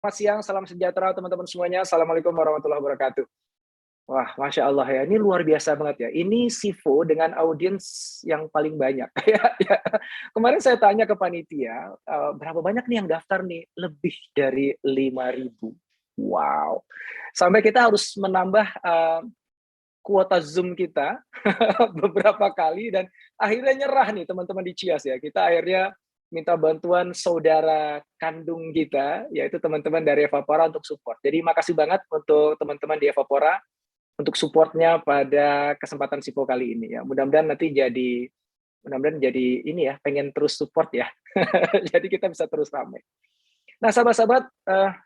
Selamat siang, salam sejahtera teman-teman semuanya. Assalamualaikum warahmatullahi wabarakatuh. Wah, Masya Allah ya, ini luar biasa banget ya. Ini Sivo dengan audiens yang paling banyak. Ya. Kemarin saya tanya ke panitia, berapa banyak nih yang daftar nih? Lebih dari 5.000. Wow. Sampai kita harus menambah kuota Zoom kita beberapa kali, dan akhirnya nyerah nih teman-teman di Cias ya. Kita akhirnya minta bantuan saudara kandung kita, yaitu teman-teman dari Evapora untuk support. Jadi makasih banget untuk teman-teman di Evapora untuk supportnya pada kesempatan Sipo kali ini ya. Mudah-mudahan jadi ini ya, pengen terus support ya. Jadi kita bisa terus ramai. Nah, sahabat-sahabat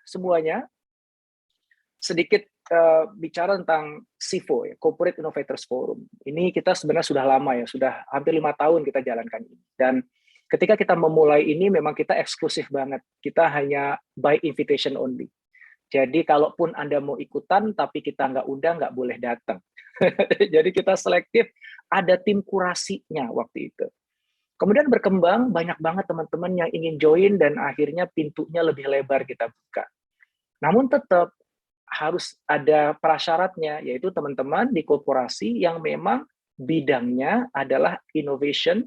semuanya, sedikit bicara tentang SIFO ya, Corporate Innovators Forum. Ini kita sebenarnya sudah lama ya, sudah hampir 5 tahun kita jalankan ini. Dan ketika kita memulai ini memang kita eksklusif banget. Kita hanya by invitation only. Jadi kalaupun Anda mau ikutan tapi kita nggak undang, nggak boleh datang. Jadi kita selektif, ada tim kurasinya waktu itu. Kemudian berkembang, banyak banget teman-teman yang ingin join dan akhirnya pintunya lebih lebar kita buka. Namun tetap harus ada prasyaratnya, yaitu teman-teman di korporasi yang memang bidangnya adalah innovation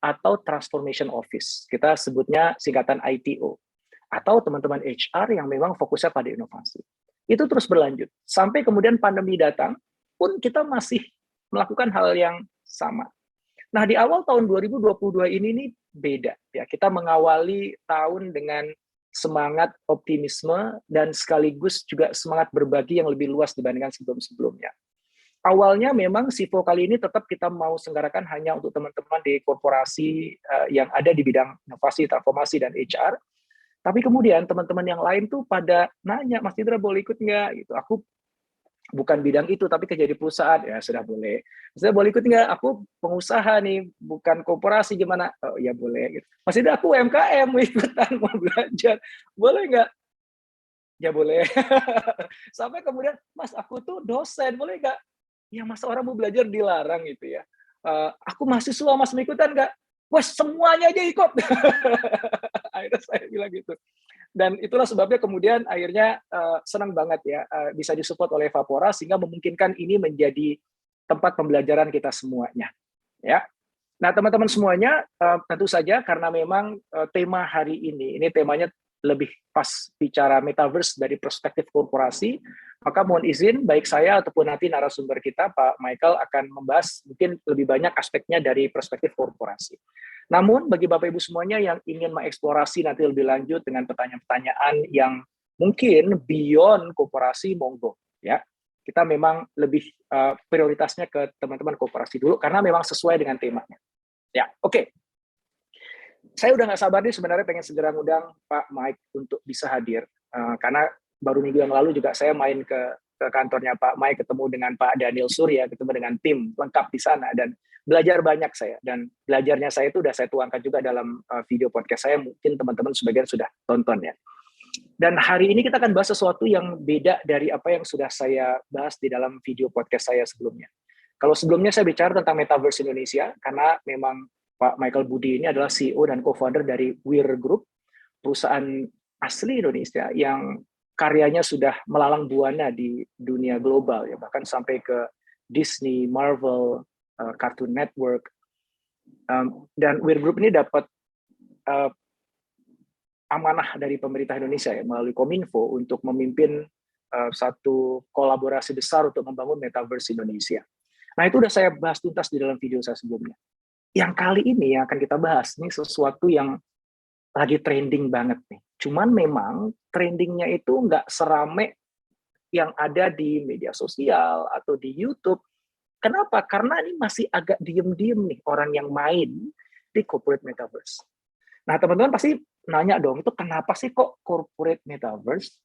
atau transformation office. Kita sebutnya singkatan ITO. Atau teman-teman HR yang memang fokusnya pada inovasi. Itu terus berlanjut. Sampai kemudian pandemi datang, pun kita masih melakukan hal yang sama. Nah, di awal tahun 2022 ini nih beda. Ya, kita mengawali tahun dengan semangat optimisme dan sekaligus juga semangat berbagi yang lebih luas dibandingkan sebelum-sebelumnya. Awalnya memang Sivo kali ini tetap kita mau selenggarakan hanya untuk teman-teman di korporasi yang ada di bidang inovasi, transformasi, dan HR. Tapi kemudian teman-teman yang lain tuh pada nanya, Mas Indra boleh ikut nggak? Gitu. Aku bukan bidang itu, tapi kerja di perusahaan. Ya sudah boleh. Mas Indra boleh ikut nggak? Aku pengusaha nih, bukan korporasi, gimana? Oh ya boleh. Gitu. Mas Indra aku UMKM, mau ikutan, mau belajar. Boleh nggak? Ya boleh. Sampai kemudian, Mas aku tuh dosen, boleh nggak? Ya masa orang mau belajar dilarang gitu ya. Aku mahasiswa, Mas mau ikutan nggak? Wah semuanya aja ikut. Akhirnya saya bilang gitu. Dan itulah sebabnya kemudian akhirnya senang banget ya bisa disupport oleh Evapora sehingga memungkinkan ini menjadi tempat pembelajaran kita semuanya. Ya. Nah teman-teman semuanya tentu saja karena memang tema hari ini temanya lebih pas bicara metaverse dari perspektif korporasi, maka mohon izin baik saya ataupun nanti narasumber kita Pak Michael akan membahas mungkin lebih banyak aspeknya dari perspektif korporasi. Namun bagi Bapak Ibu semuanya yang ingin mengeksplorasi nanti lebih lanjut dengan pertanyaan-pertanyaan yang mungkin beyond korporasi, monggo ya. Kita memang lebih prioritasnya ke teman-teman korporasi dulu karena memang sesuai dengan temanya. Ya, oke. Saya udah nggak sabar nih sebenarnya pengen segera ngundang Pak Mike untuk bisa hadir. Karena baru minggu yang lalu juga saya main ke kantornya Pak Mike, ketemu dengan Pak Daniel Surya, ketemu dengan tim lengkap di sana, dan belajar banyak saya. Dan belajarnya saya itu udah saya tuangkan juga dalam video podcast saya, mungkin teman-teman sebagian sudah tonton ya. Dan hari ini kita akan bahas sesuatu yang beda dari apa yang sudah saya bahas di dalam video podcast saya sebelumnya. Kalau sebelumnya saya bicara tentang Metaverse Indonesia, karena memang Pak Michael Budi ini adalah CEO dan co-founder dari Weir Group, perusahaan asli Indonesia yang karyanya sudah melalang buana di dunia global, ya bahkan sampai ke Disney, Marvel, Cartoon Network. Dan Weir Group ini dapat amanah dari pemerintah Indonesia ya, melalui Kominfo untuk memimpin satu kolaborasi besar untuk membangun Metaverse Indonesia. Nah itu udah saya bahas tuntas di dalam video saya sebelumnya. Yang kali ini yang akan kita bahas nih sesuatu yang lagi trending banget nih. Cuman memang trendingnya itu nggak serame yang ada di media sosial atau di YouTube. Kenapa? Karena ini masih agak diem-diem nih orang yang main di corporate metaverse. Nah teman-teman pasti nanya dong, itu kenapa sih kok corporate metaverse?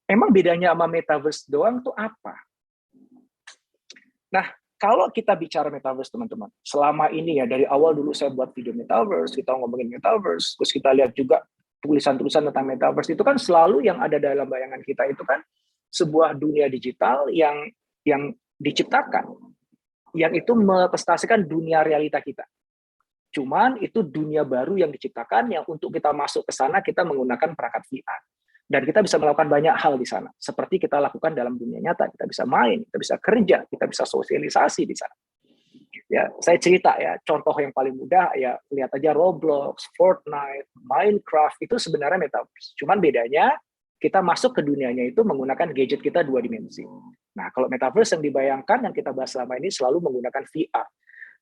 Emang bedanya sama metaverse doang tuh apa? Nah, kalau kita bicara metaverse, teman-teman, selama ini ya, dari awal dulu saya buat video metaverse, kita ngomongin metaverse, terus kita lihat juga tulisan-tulisan tentang metaverse, itu kan selalu yang ada dalam bayangan kita itu kan sebuah dunia digital yang diciptakan, yang itu merepresentasikan dunia realita kita. Cuman itu dunia baru yang diciptakan, yang untuk kita masuk ke sana, kita menggunakan perangkat VR. Dan kita bisa melakukan banyak hal di sana, seperti kita lakukan dalam dunia nyata. Kita bisa main, kita bisa kerja, kita bisa sosialisasi di sana. Ya, saya cerita ya, contoh yang paling mudah ya, lihat aja Roblox, Fortnite, Minecraft, itu sebenarnya metaverse. Cuman bedanya, kita masuk ke dunianya itu menggunakan gadget kita 2 dimensi. Nah, kalau metaverse yang dibayangkan, yang kita bahas selama ini selalu menggunakan VR.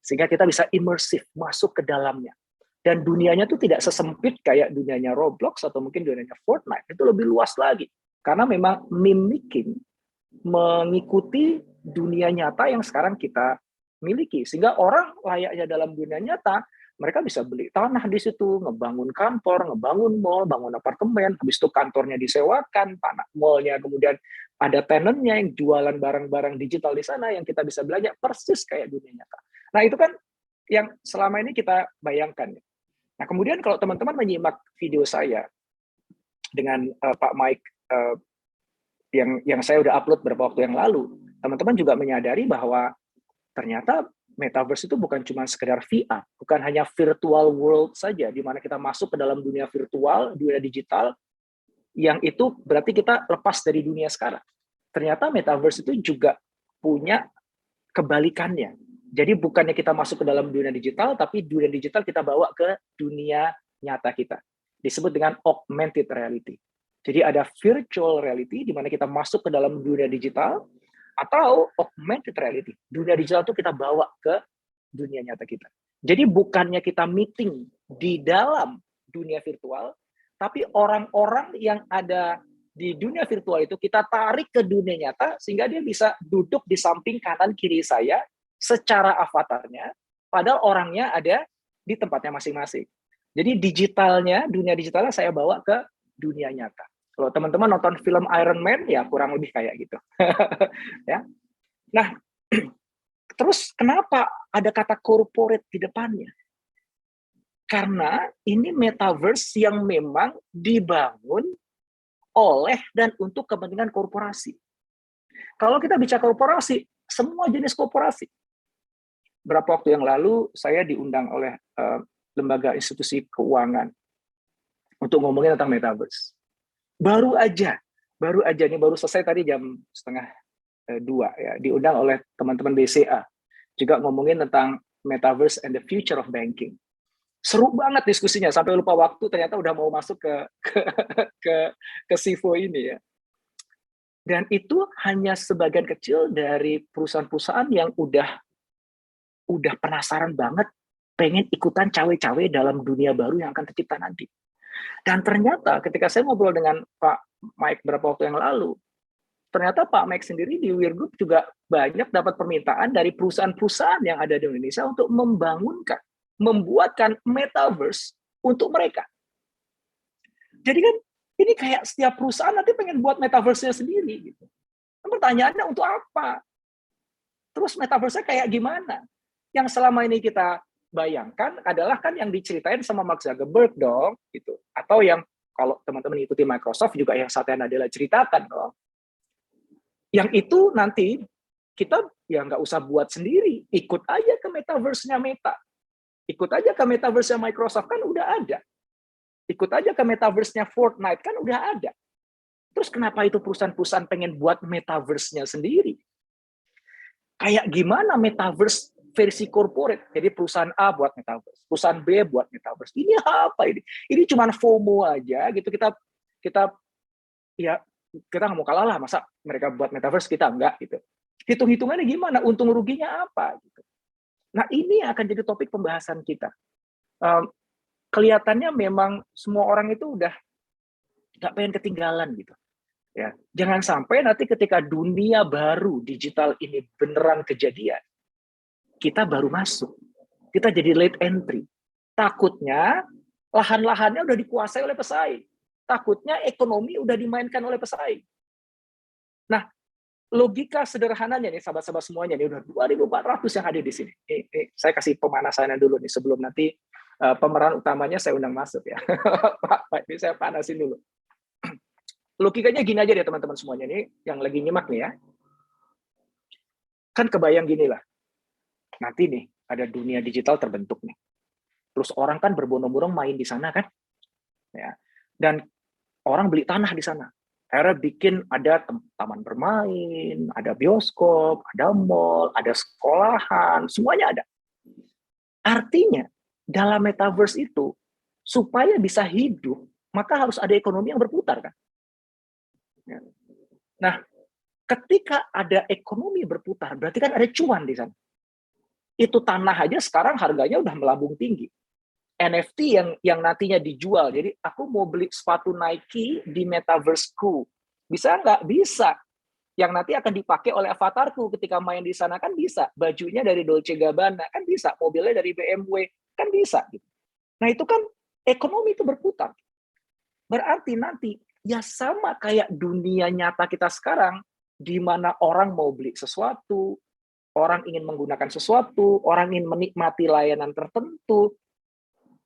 Sehingga kita bisa imersif, masuk ke dalamnya. Dan dunianya tuh tidak sesempit kayak dunianya Roblox atau mungkin dunianya Fortnite. Itu lebih luas lagi. Karena memang mimicking, mengikuti dunia nyata yang sekarang kita miliki. Sehingga orang layaknya dalam dunia nyata, mereka bisa beli tanah di situ, ngebangun kantor, ngebangun mall, bangun apartemen, habis itu kantornya disewakan, tanah mallnya kemudian ada tenennya yang jualan barang-barang digital di sana yang kita bisa belanja persis kayak dunia nyata. Nah, itu kan yang selama ini kita bayangkan. Nah, kemudian kalau teman-teman menyimak video saya dengan Pak Mike yang saya udah upload beberapa waktu yang lalu, teman-teman juga menyadari bahwa ternyata metaverse itu bukan cuma sekedar VR, bukan hanya virtual world saja, di mana kita masuk ke dalam dunia virtual, dunia digital, yang itu berarti kita lepas dari dunia sekarang. Ternyata metaverse itu juga punya kebalikannya. Jadi bukannya kita masuk ke dalam dunia digital, tapi dunia digital kita bawa ke dunia nyata kita. Disebut dengan augmented reality. Jadi ada virtual reality, di mana kita masuk ke dalam dunia digital, atau augmented reality. Dunia digital itu kita bawa ke dunia nyata kita. Jadi bukannya kita meeting di dalam dunia virtual, tapi orang-orang yang ada di dunia virtual itu kita tarik ke dunia nyata, sehingga dia bisa duduk di samping kanan kiri saya, secara avatarnya, padahal orangnya ada di tempatnya masing-masing. Jadi dunia digitalnya saya bawa ke dunia nyata. Kalau teman-teman nonton film Iron Man, ya kurang lebih kayak gitu. Ya. Nah, terus kenapa ada kata corporate di depannya? Karena ini metaverse yang memang dibangun oleh dan untuk kepentingan korporasi. Kalau kita bicara korporasi, semua jenis korporasi. Berapa waktu yang lalu saya diundang oleh lembaga institusi keuangan untuk ngomongin tentang metaverse. Baru aja nih, baru selesai tadi jam 1:30 ya, diundang oleh teman-teman BCA juga ngomongin tentang metaverse and the future of banking. Seru banget diskusinya, sampai lupa waktu, ternyata udah mau masuk ke SIFO ini ya. Dan itu hanya sebagian kecil dari perusahaan-perusahaan yang udah penasaran banget, pengen ikutan cawe-cawe dalam dunia baru yang akan tercipta nanti. Dan ternyata ketika saya ngobrol dengan Pak Mike beberapa waktu yang lalu, ternyata Pak Mike sendiri di Weir Group juga banyak dapat permintaan dari perusahaan-perusahaan yang ada di Indonesia untuk membuatkan metaverse untuk mereka. Jadi kan ini kayak setiap perusahaan nanti pengen buat metaverse-nya sendiri. Gitu. Pertanyaannya untuk apa? Terus metaverse-nya kayak gimana? Yang selama ini kita bayangkan adalah kan yang diceritain sama Mark Zuckerberg dong, gitu. Atau yang kalau teman-teman ikuti Microsoft juga yang Satya Nadella ceritakan dong. Yang itu nanti kita ya nggak usah buat sendiri, ikut aja ke metaverse-nya Meta. Ikut aja ke metaverse-nya Microsoft, kan udah ada. Ikut aja ke metaverse-nya Fortnite, kan udah ada. Terus kenapa itu perusahaan-perusahaan pengen buat metaverse-nya sendiri? Kayak gimana metaverse versi corporate? Jadi perusahaan A buat metaverse, perusahaan B buat metaverse. Ini apa ini? Ini cuma FOMO aja gitu. Kita nggak mau kalah lah, masa mereka buat metaverse kita enggak gitu. Hitung-hitungannya gimana? Untung ruginya apa gitu. Nah, ini akan jadi topik pembahasan kita. Kelihatannya memang semua orang itu udah nggak pengen ketinggalan gitu. Ya, jangan sampai nanti ketika dunia baru digital ini beneran kejadian, kita baru masuk, kita jadi late entry. Takutnya lahan-lahannya udah dikuasai oleh pesaing. Takutnya ekonomi udah dimainkan oleh pesaing. Nah, logika sederhananya nih, sahabat-sahabat semuanya, nih udah 2.400 yang hadir di sini. Ini saya kasih pemanasannya dulu nih, sebelum nanti pemeran utamanya saya undang masuk ya. Pak, ini saya panasin dulu. Logikanya gini aja deh teman-teman semuanya nih, yang lagi nyimak nih ya. Kan kebayang gini lah, nanti nih ada dunia digital terbentuk nih. Terus orang kan berbondong-bondong main di sana kan. Ya. Dan Orang beli tanah di sana. Akhirnya bikin ada taman bermain, ada bioskop, ada mall, ada sekolahan, semuanya ada. Artinya, dalam metaverse itu, supaya bisa hidup, maka harus ada ekonomi yang berputar, kan? Nah, ketika ada ekonomi berputar, berarti kan ada cuan di sana. Itu tanah aja sekarang harganya udah melambung tinggi. NFT yang nantinya dijual. Jadi aku mau beli sepatu Nike di metaverse-ku. Bisa nggak? Bisa. Yang nanti akan dipakai oleh avatarku ketika main di sana kan bisa. Bajunya dari Dolce Gabbana kan bisa. Mobilnya dari BMW kan bisa. Nah itu kan ekonomi itu berputar. Berarti nanti ya sama kayak dunia nyata kita sekarang, di mana orang mau beli sesuatu, orang ingin menggunakan sesuatu, orang ingin menikmati layanan tertentu,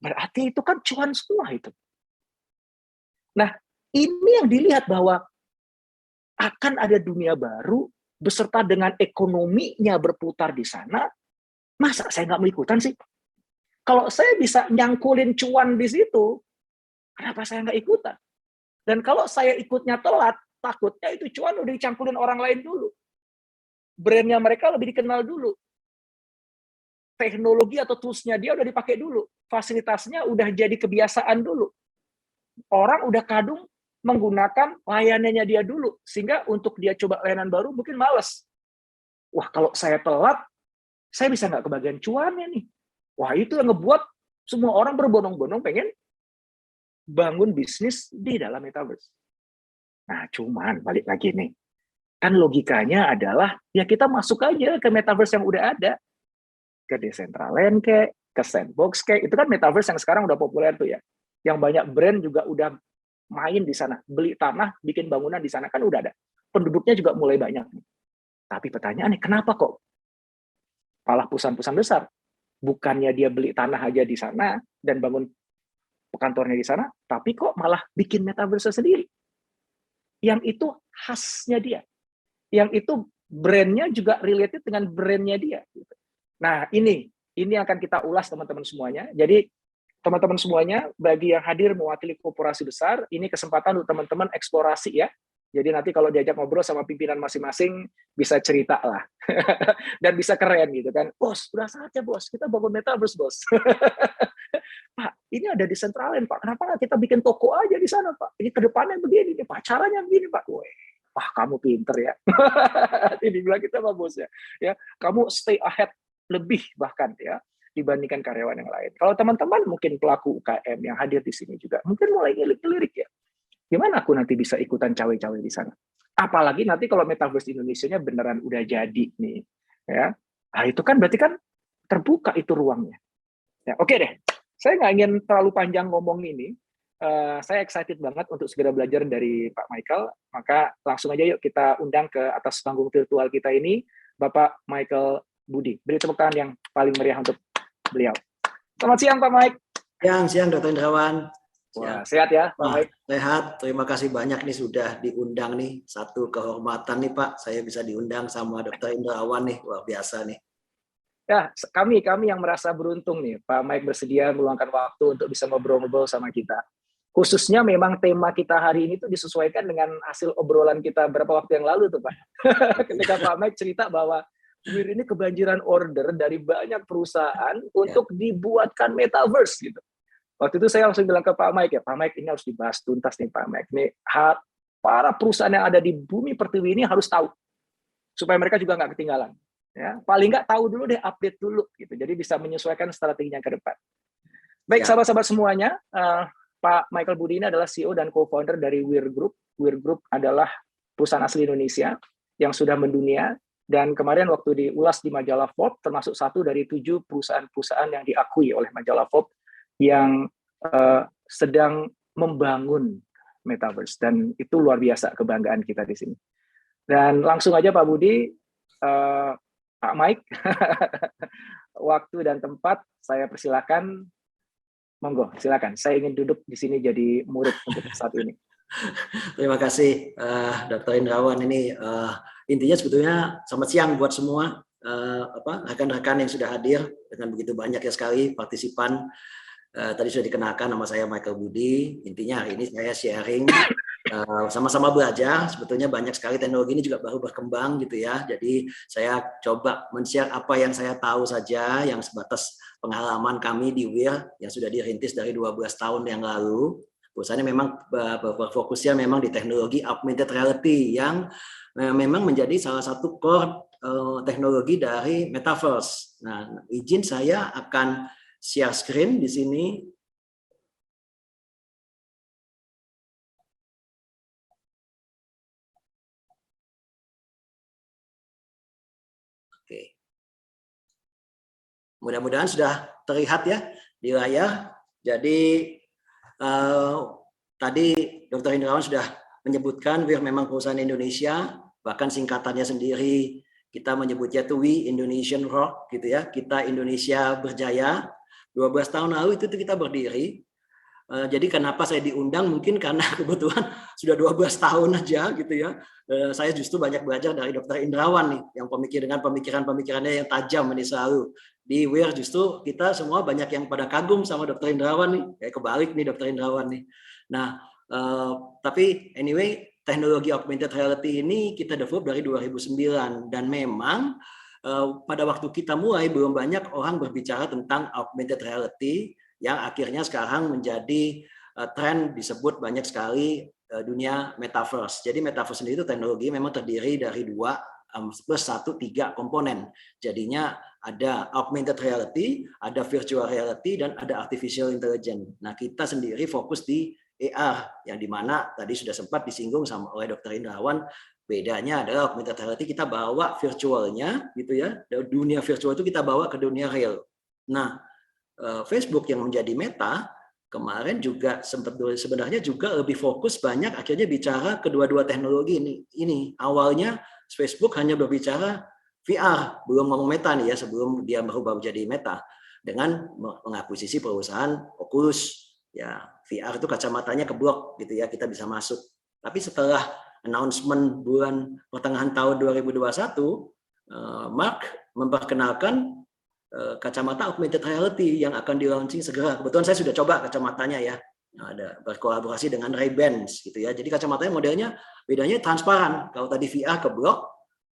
berarti itu kan cuan semua itu. Nah, ini yang dilihat bahwa akan ada dunia baru beserta dengan ekonominya berputar di sana. Masa saya nggak mau ikutan sih? Kalau saya bisa nyangkulin cuan di situ, kenapa saya nggak ikutan? Dan kalau saya ikutnya telat, takutnya itu cuan udah dicangkulin orang lain dulu. Brandnya mereka lebih dikenal dulu. Teknologi atau tools-nya dia udah dipakai dulu. Fasilitasnya udah jadi kebiasaan dulu. Orang udah kadung menggunakan layanannya dia dulu. Sehingga untuk dia coba layanan baru mungkin males. Wah, kalau saya telat, saya bisa nggak kebagian cuannya nih. Wah, itu yang ngebuat semua orang berbondong-bondong pengen bangun bisnis di dalam metaverse. Nah, cuman balik lagi nih. Kan logikanya adalah, ya kita masuk aja ke metaverse yang udah ada. Ke Decentraland ke Sandbox itu kan metaverse yang sekarang udah populer tuh ya. Yang banyak brand juga udah main di sana, beli tanah, bikin bangunan di sana kan udah ada. Penduduknya juga mulai banyak. Tapi pertanyaannya kenapa kok malah perusahaan-perusahaan besar bukannya dia beli tanah aja di sana dan bangun kantornya di sana, tapi kok malah bikin metaverse sendiri. Yang itu khasnya dia. Yang itu brandnya juga related dengan brandnya dia. Nah, ini akan kita ulas teman-teman semuanya. Jadi, teman-teman semuanya, bagi yang hadir mewakili korporasi besar, ini kesempatan untuk teman-teman eksplorasi ya. Jadi nanti kalau diajak ngobrol sama pimpinan masing-masing, bisa cerita lah. Dan bisa keren gitu kan. Bos, udah saatnya bos, kita bangun metaverse bos. Pak, ini ada di Decentraland Pak, kenapa nggak kita bikin toko aja di sana Pak? Ini kedepannya begini, nih, Pak, caranya begini Pak. Wah, kamu pinter ya. Ini bilang kita sama bosnya. Ya, kamu stay ahead lebih bahkan ya dibandingkan karyawan yang lain. Kalau teman-teman mungkin pelaku UKM yang hadir di sini juga, mungkin mulai ngelirik-ngelirik ya. Gimana aku nanti bisa ikutan cawe-cawe di sana? Apalagi nanti kalau metaverse Indonesia-nya beneran udah jadi nih, ya. Nah, itu kan berarti kan terbuka itu ruangnya. Ya, oke deh. Saya nggak ingin terlalu panjang ngomong ini. Saya excited banget untuk segera belajar dari Pak Michael. Maka langsung aja yuk kita undang ke atas panggung virtual kita ini, Bapak Michael Budi. Beri tepuk tangan yang paling meriah untuk beliau. Selamat siang Pak Mike. Siang Dr. Indrawan. Wah, sehat ya Pak Mike? Sehat, terima kasih banyak nih sudah diundang nih. Satu kehormatan nih Pak, saya bisa diundang sama Dr. Indrawan nih, luar biasa nih. Ya, kami yang merasa beruntung nih, Pak Mike bersedia meluangkan waktu untuk bisa ngobrol-ngobrol sama kita. Khususnya memang tema kita hari ini tuh disesuaikan dengan hasil obrolan kita beberapa waktu yang lalu tuh Pak. Ketika Pak Mike cerita bahwa WIR ini kebanjiran order dari banyak perusahaan untuk dibuatkan metaverse gitu. Waktu itu saya langsung bilang ke Pak Mike, ya Pak Mike ini harus dibahas tuntas nih Pak Mike. Nih, para perusahaan yang ada di bumi pertiwi ini harus tahu supaya mereka juga nggak ketinggalan. Ya, paling nggak tahu dulu deh, update dulu gitu. Jadi bisa menyesuaikan strateginya ke depan. Baik sahabat-sahabat semuanya, Pak Michael Budi ini adalah CEO dan co-founder dari WIR Group. WIR Group adalah perusahaan asli Indonesia yang sudah mendunia. Dan kemarin waktu diulas di majalah Forbes, termasuk satu dari 7 perusahaan-perusahaan yang diakui oleh majalah Forbes yang sedang membangun metaverse. Dan itu luar biasa kebanggaan kita di sini. Dan langsung aja Pak Budi, Pak Mike, waktu dan tempat saya persilakan. Monggo, silakan. Saya ingin duduk di sini jadi murid untuk saat ini. Terima kasih Dr. Indrawan. Ini intinya sebetulnya selamat siang buat semua rekan-rekan yang sudah hadir dengan begitu banyak ya sekali partisipan. Tadi sudah dikenalkan nama saya Michael Budi. Intinya hari ini saya sharing sama-sama belajar. Sebetulnya banyak sekali teknologi ini juga baru berkembang gitu ya. Jadi saya coba men-share apa yang saya tahu saja, yang sebatas pengalaman kami di WIR yang sudah dirintis dari 12 tahun yang lalu. Perusahaannya memang berfokusnya memang di teknologi augmented reality yang memang menjadi salah satu core teknologi dari Metaverse. Nah, izin saya akan share screen di sini. Oke. Mudah-mudahan sudah terlihat ya di layar. Jadi tadi Dr. Indrawan sudah menyebutkan WIR memang perusahaan Indonesia, bahkan singkatannya sendiri kita menyebutnya itu We Indonesian Rock gitu ya. Kita Indonesia berjaya. 12 tahun lalu itu kita berdiri. Jadi kenapa saya diundang mungkin karena kebetulan sudah 12 tahun aja gitu ya. Saya justru banyak belajar dari Dr. Indrawan nih yang dengan pemikiran-pemikirannya yang tajam ini selalu. Di WIR justru kita semua banyak yang pada kagum sama Dr. Indrawan nih. Kayak kebalik nih Dr. Indrawan nih. Nah, tapi anyway teknologi augmented reality ini kita develop dari 2009 dan memang pada waktu kita mulai belum banyak orang berbicara tentang augmented reality yang akhirnya sekarang menjadi tren disebut banyak sekali dunia metaverse. Jadi metaverse sendiri itu teknologi memang terdiri dari 2 plus 1 3 komponen. Jadinya ada augmented reality, ada virtual reality, dan ada artificial intelligence. Nah, kita sendiri fokus di AR yang dimana tadi sudah sempat disinggung sama oleh Dr. Indrawan. Bedanya adalah augmented reality kita bawa virtualnya gitu ya, dunia virtual itu kita bawa ke dunia real. Nah, Facebook yang menjadi Meta kemarin juga sempat sebenarnya juga lebih fokus banyak akhirnya bicara kedua-dua teknologi ini. Awalnya Facebook hanya berbicara VR, belum ngomong Meta nih ya sebelum dia berubah menjadi Meta dengan mengakuisisi perusahaan Oculus. Ya, VR itu kacamatanya keblok gitu ya, kita bisa masuk. Tapi setelah announcement bulan pertengahan tahun 2021, Mark memperkenalkan kacamata augmented reality yang akan di-launching segera. Kebetulan saya sudah coba kacamatanya ya. Ada berkolaborasi dengan Ray-Ban gitu ya. Jadi kacamatanya modelnya bedanya transparan. Kalau tadi VR keblok,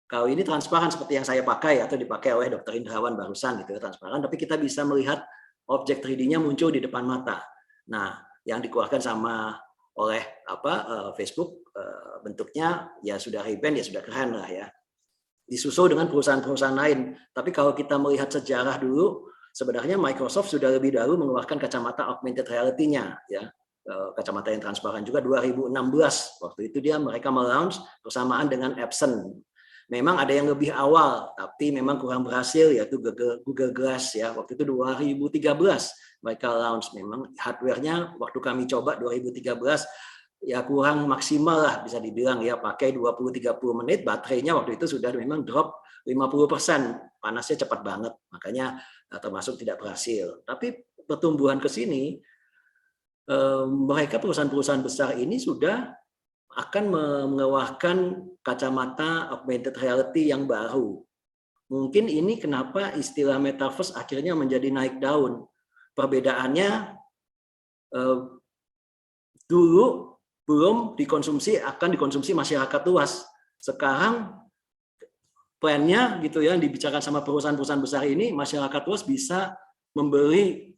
kalau ini transparan seperti yang saya pakai atau dipakai oleh Dr. Indrawan barusan gitu ya, transparan, tapi kita bisa melihat objek 3D-nya muncul di depan mata. Nah, yang dikeluarkan oleh Facebook bentuknya ya sudah Ray-Ban ya sudah keren lah ya. Disusul dengan perusahaan-perusahaan lain. Tapi kalau kita melihat sejarah dulu, sebenarnya Microsoft sudah lebih dahulu mengeluarkan kacamata augmented reality-nya ya. Kacamata yang transparan juga 2016. Waktu itu mereka melaunch bersamaan dengan Epson. Memang ada yang lebih awal, tapi memang kurang berhasil, yaitu Google Glass ya. Waktu itu 2013 mereka launch. Memang hardware-nya waktu kami coba 2013 ya kurang maksimal lah bisa dibilang ya, pakai 20-30 menit baterainya waktu itu sudah memang drop 50%, panasnya cepat banget, makanya termasuk tidak berhasil. Tapi pertumbuhan ke sini mereka perusahaan-perusahaan besar ini sudah akan mengeluarkan kacamata augmented reality yang baru. Mungkin ini kenapa istilah metaverse akhirnya menjadi naik daun. Perbedaannya dulu belum akan dikonsumsi masyarakat luas. Sekarang plannya gitu ya, dibicarakan sama perusahaan-perusahaan besar ini, masyarakat luas bisa membeli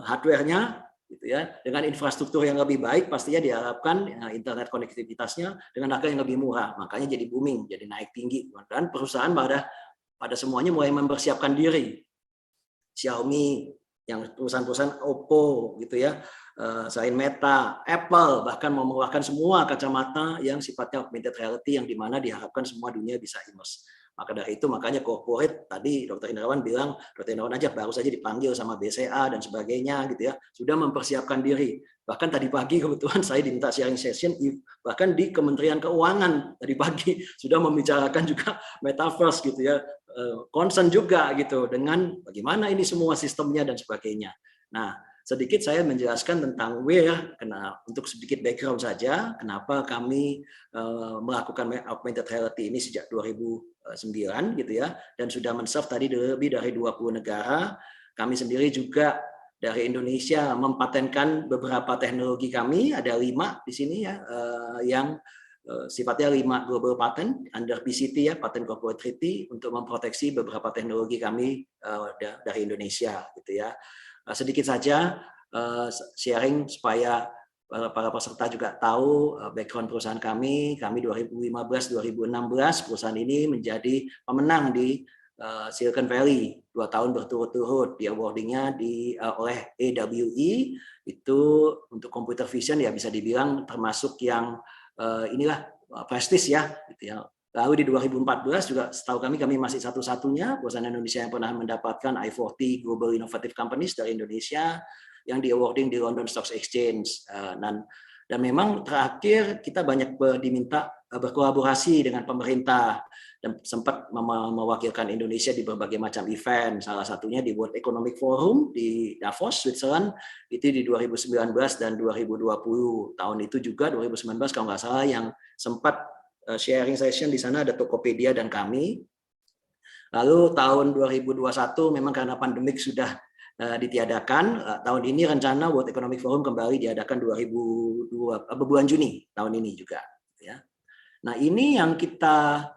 hardware-nya gitu ya, dengan infrastruktur yang lebih baik, pastinya diharapkan internet konektivitasnya dengan harga yang lebih murah. Makanya jadi booming, jadi naik tinggi. Dan perusahaan pada semuanya mulai mempersiapkan diri. Xiaomi, yang perusahaan-perusahaan Oppo gitu ya, selain Meta, Apple bahkan mau mengeluarkan semua kacamata yang sifatnya augmented reality yang dimana diharapkan semua dunia bisa immerse. Maka dari itu makanya corporate tadi Dr. Indrawan bilang, Dr. Indrawan aja baru saja dipanggil sama BCA dan sebagainya gitu ya, sudah mempersiapkan diri. Bahkan tadi pagi kebetulan saya diminta sharing session, bahkan di Kementerian Keuangan tadi pagi sudah membicarakan juga metaverse gitu ya, concern juga gitu dengan bagaimana ini semua sistemnya dan sebagainya. Nah, sedikit saya menjelaskan tentang WIR, untuk sedikit background saja, kenapa kami melakukan augmented reality ini sejak 2009 gitu ya, dan sudah men-serve tadi lebih dari 20 negara. Kami sendiri juga dari Indonesia mempatenkan beberapa teknologi kami, ada 5 di sini ya, yang sifatnya 5 global patent under PCT ya, Patent Corporate Treaty, untuk memproteksi beberapa teknologi kami dari Indonesia gitu ya. Sedikit saja sharing supaya para peserta juga tahu background perusahaan kami 2015-2016 perusahaan ini menjadi pemenang di Silicon Valley 2 tahun berturut-turut, di awardingnya oleh AWE itu untuk computer vision ya, bisa dibilang termasuk yang inilah prestis ya gitu ya. Lalu di 2014 juga setahu kami masih satu-satunya perusahaan Indonesia yang pernah mendapatkan I40 Global Innovative Companies dari Indonesia yang di awarding di London Stock Exchange. Dan memang terakhir kita banyak diminta berkolaborasi dengan pemerintah dan sempat mewakilkan Indonesia di berbagai macam event, salah satunya di World Economic Forum di Davos, Switzerland, itu di 2019 dan 2020. Tahun itu juga 2019 kalau nggak salah yang sempat sharing session di sana ada Tokopedia dan kami. Lalu tahun 2021 memang karena pandemik sudah ditiadakan, tahun ini rencana World Economic Forum kembali diadakan bulan Juni tahun ini juga ya. Nah, ini yang kita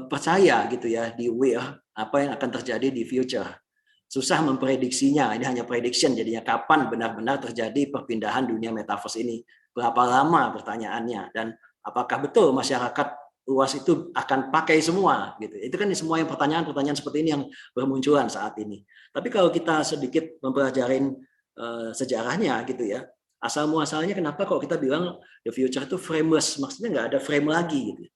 percaya gitu ya di WIR, apa yang akan terjadi di future. Susah memprediksinya, ini hanya prediction, jadinya kapan benar-benar terjadi perpindahan dunia metaverse ini. Berapa lama pertanyaannya, dan apakah betul masyarakat luas itu akan pakai semua gitu. Itu kan semua yang pertanyaan-pertanyaan seperti ini yang bermunculan saat ini. Tapi kalau kita sedikit mempelajarin sejarahnya gitu ya, asal muasalnya kenapa kok kita bilang the future itu frameless, maksudnya nggak ada frame lagi gitu.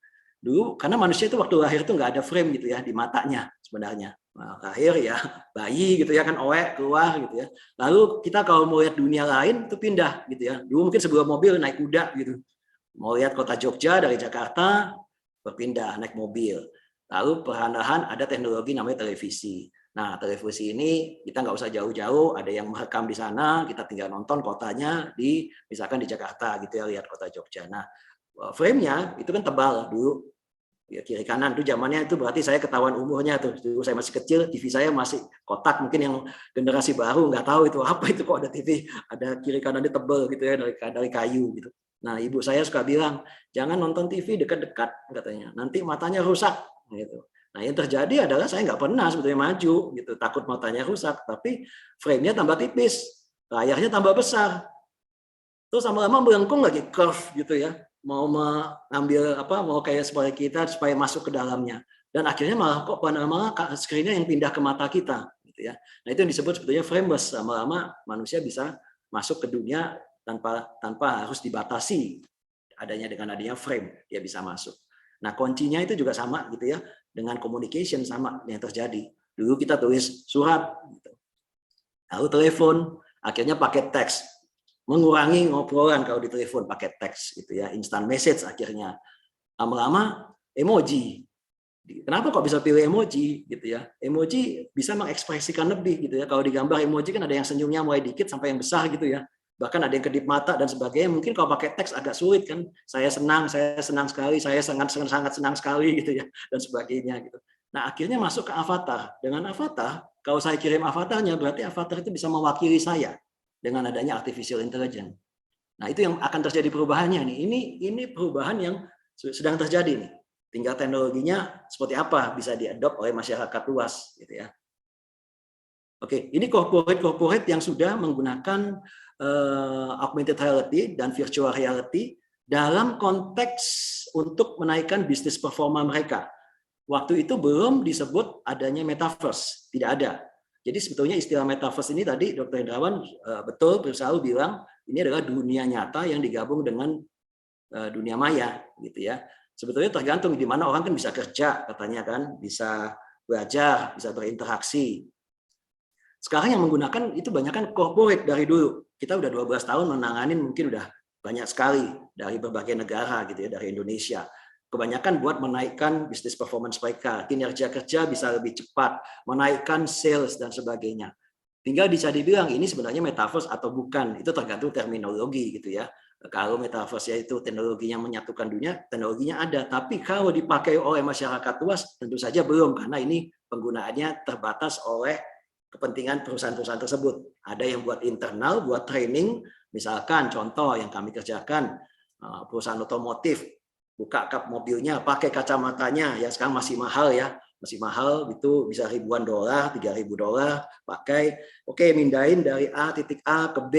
Dulu karena manusia itu waktu lahir itu nggak ada frame gitu ya di matanya sebenarnya. Nah, lahir ya bayi gitu ya kan, oek keluar gitu ya. Lalu kita kalau mau lihat dunia lain itu pindah gitu ya. Dulu mungkin sebuah mobil naik kuda gitu. Mau lihat kota Jogja dari Jakarta berpindah naik mobil. Lalu perlahan-lahan ada teknologi namanya televisi. Nah, televisi ini kita nggak usah jauh-jauh, ada yang merekam di sana, kita tinggal nonton kotanya di misalkan di Jakarta gitu ya, lihat kota Jogja. Nah, frame-nya itu kan tebal dulu. Ya, kiri kanan itu zamannya itu berarti saya ketahuan umurnya tuh. Dulu saya masih kecil, TV saya masih kotak, mungkin yang generasi baru nggak tahu itu apa itu kok ada TV, ada kiri kanannya tebal gitu ya dari kayu gitu. Nah, ibu saya suka bilang, jangan nonton TV dekat-dekat katanya, nanti matanya rusak gitu. Nah, yang terjadi adalah saya nggak pernah sebetulnya maju gitu, takut matanya rusak, tapi frame-nya tambah tipis, layarnya tambah besar. Terus lama-lama melengkung lagi curve gitu ya, mau mengambil mau kayak seperti kita supaya masuk ke dalamnya, dan akhirnya malah kok lama-lama screen-nya yang pindah ke mata kita gitu ya. Nah, itu yang disebut sebetulnya frameless. Lama-lama manusia bisa masuk ke dunia tanpa harus dibatasi dengan adanya frame, dia bisa masuk. Nah, kuncinya itu juga sama gitu ya, dengan communication sama yang terjadi. Dulu kita tulis surat gitu. Lalu telepon, akhirnya pakai teks. Mengurangi ngobrolan kalau di telepon pakai teks gitu ya, instant message akhirnya. Lama-lama emoji. Kenapa kok bisa pilih emoji gitu ya? Emoji bisa mengekspresikan lebih gitu ya. Kalau digambar emoji kan ada yang senyumnya mulai dikit sampai yang besar gitu ya. Bahkan ada yang kedip mata dan sebagainya. Mungkin kalau pakai teks agak sulit kan. Saya senang sekali, saya sangat senang sekali gitu ya, dan sebagainya gitu. Nah, akhirnya masuk ke avatar. Dengan avatar, kalau saya kirim avatarnya berarti avatar itu bisa mewakili saya. Dengan adanya artificial intelligence. Nah, itu yang akan terjadi perubahannya nih. Ini perubahan yang sedang terjadi nih. Tinggal teknologinya seperti apa bisa diadopt oleh masyarakat luas gitu ya. Oke, ini corporate yang sudah menggunakan augmented reality dan virtual reality dalam konteks untuk menaikkan bisnis performa mereka. Waktu itu belum disebut adanya metaverse, tidak ada. Jadi sebetulnya istilah metaverse ini tadi Dr. Hendrawan betul selalu bilang ini adalah dunia nyata yang digabung dengan dunia maya gitu ya. Sebetulnya tergantung di mana orang kan bisa kerja katanya kan, bisa belajar, bisa berinteraksi. Sekarang yang menggunakan itu banyak kan corporate dari dulu. Kita udah 12 tahun menanganin mungkin udah banyak sekali dari berbagai negara gitu ya, dari Indonesia. Kebanyakan buat menaikkan bisnis performance mereka, kinerja kerja bisa lebih cepat, menaikkan sales dan sebagainya. Tinggal bisa dibilang ini sebenarnya metaverse atau bukan, itu tergantung terminologi gitu ya. Kalau metaverse itu teknologinya menyatukan dunia, teknologinya ada, tapi kalau dipakai oleh masyarakat luas tentu saja belum, karena ini penggunaannya terbatas oleh kepentingan perusahaan-perusahaan tersebut. Ada yang buat internal, buat training, misalkan contoh yang kami kerjakan, perusahaan otomotif, buka kap mobilnya, pakai kacamatanya, ya sekarang masih mahal ya, masih mahal, itu bisa ribuan dolar, $3.000, pakai, oke, mindahin dari titik A ke B,